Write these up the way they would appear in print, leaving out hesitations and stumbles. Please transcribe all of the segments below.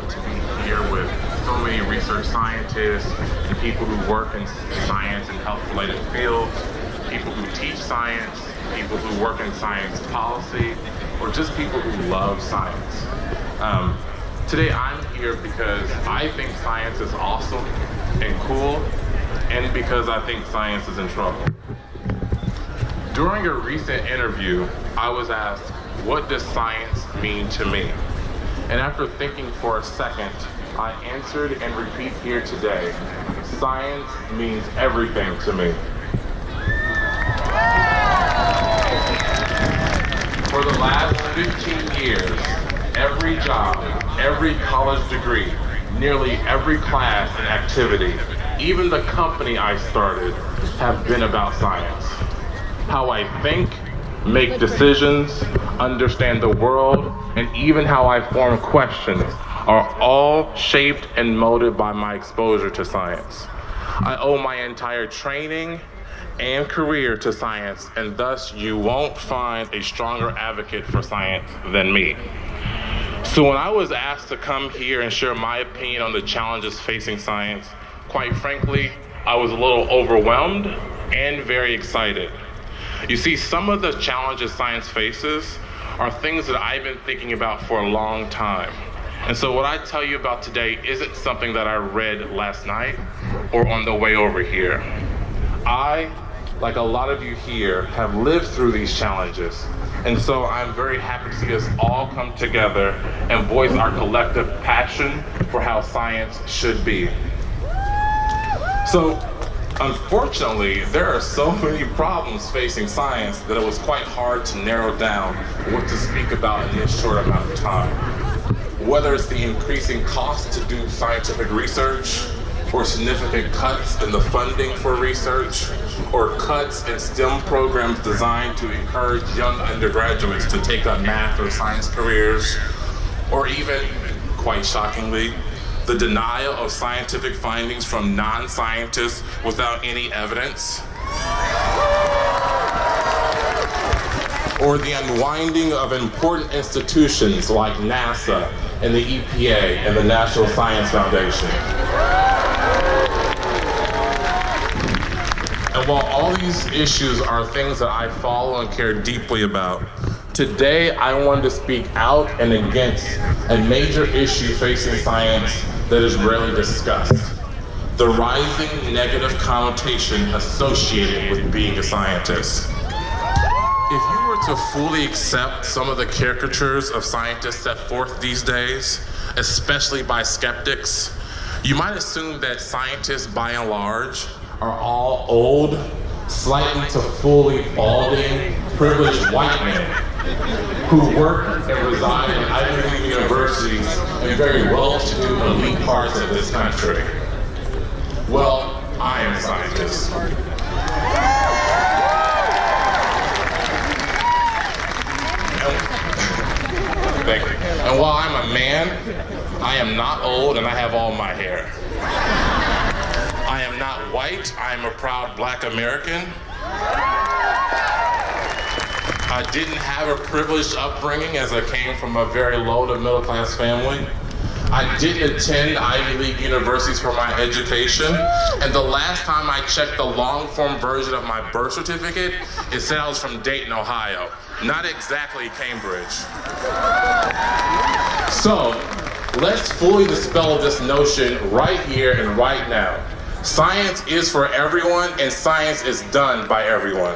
honored to be here with so many research scientists and people who work in science and health-related fields, people who teach science, people who work in science policy, or just people who love science. Today I'm here because I think science is awesome and cool, and because I think science is in trouble. During a recent interview, I was asked, what does science mean to me? And after thinking for a second, I answered and repeat here today, science means everything to me. For the last 15 years, every job, every college degree, nearly every class and activity, even the company I started, have been about science. How I think, make decisions, understand the world, and even how I form questions are all shaped and molded by my exposure to science. I owe my entire training and career to science, and thus you won't find a stronger advocate for science than me. So when I was asked to come here and share my opinion on the challenges facing science, quite frankly, I was a little overwhelmed and very excited. You see, some of the challenges science faces are things that I've been thinking about for a long time. And so what I tell you about today isn't something that I read last night or on the way over here. I, like a lot of you here, have lived through these challenges. And so I'm very happy to see us all come together and voice our collective passion for how science should be. So, unfortunately, there are so many problems facing science that it was quite hard to narrow down what to speak about in this short amount of time. Whether it's the increasing cost to do scientific research, or significant cuts in the funding for research, or cuts in STEM programs designed to encourage young undergraduates to take up math or science careers, or even, quite shockingly, the denial of scientific findings from non-scientists without any evidence, or the unwinding of important institutions like NASA and the EPA and the National Science Foundation. And while all these issues are things that I follow and care deeply about, today I wanted to speak out and against a major issue facing science that is rarely discussed: the rising negative connotation associated with being a scientist. If you were to fully accept some of the caricatures of scientists set forth these days, especially by skeptics, you might assume that scientists, by and large, are all old, slightly to fully balding, privileged white men who work and reside in Ivy League universities in very well-to-do elite parts of this country. Well, I am a scientist. Thank you. And while I'm a man, I am not old and I have all my hair. I am not white, I am a proud Black American. I didn't have a privileged upbringing as I came from a very low to middle class family. I didn't attend Ivy League universities for my education, and the last time I checked the long form version of my birth certificate, it said I was from Dayton, Ohio. Not exactly Cambridge. So, let's fully dispel this notion right here and right now. Science is for everyone, and science is done by everyone.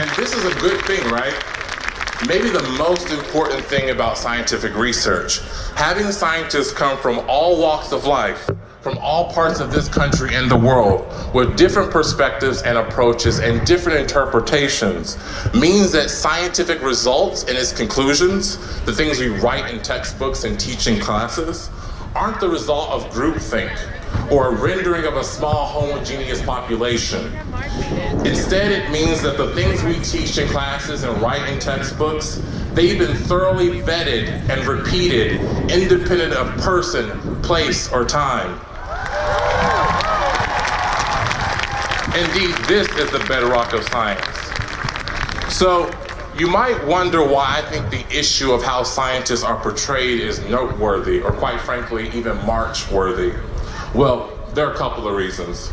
And this is a good thing, right? Maybe the most important thing about scientific research, having scientists come from all walks of life, from all parts of this country and the world, with different perspectives and approaches and different interpretations, means that scientific results and its conclusions, the things we write in textbooks and teach in classes, aren't the result of groupthink or a rendering of a small homogeneous population. Instead, it means that the things we teach in classes and write in textbooks, they've been thoroughly vetted and repeated, independent of person, place, or time. Indeed, this is the bedrock of science. So, You might wonder why I think the issue of how scientists are portrayed is noteworthy, or quite frankly, even march-worthy. Well, there are a couple of reasons.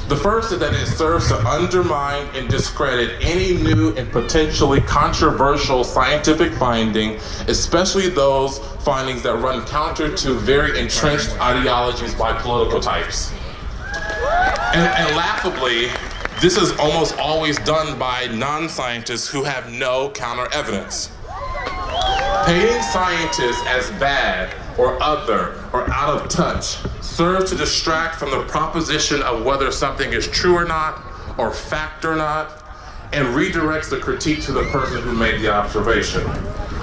The first is that it serves to undermine and discredit any new and potentially controversial scientific finding, especially those findings that run counter to very entrenched ideologies by political types. And laughably, this is almost always done by non-scientists who have no counter-evidence. Painting scientists as bad or other or out of touch serves to distract from the proposition of whether something is true or not, or fact or not, and redirects the critique to the person who made the observation.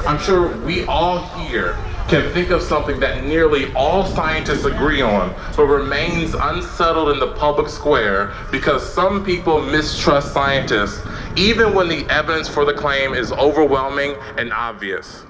I'm sure we all here can think of something that nearly all scientists agree on, but remains unsettled in the public square because some people mistrust scientists, even when the evidence for the claim is overwhelming and obvious.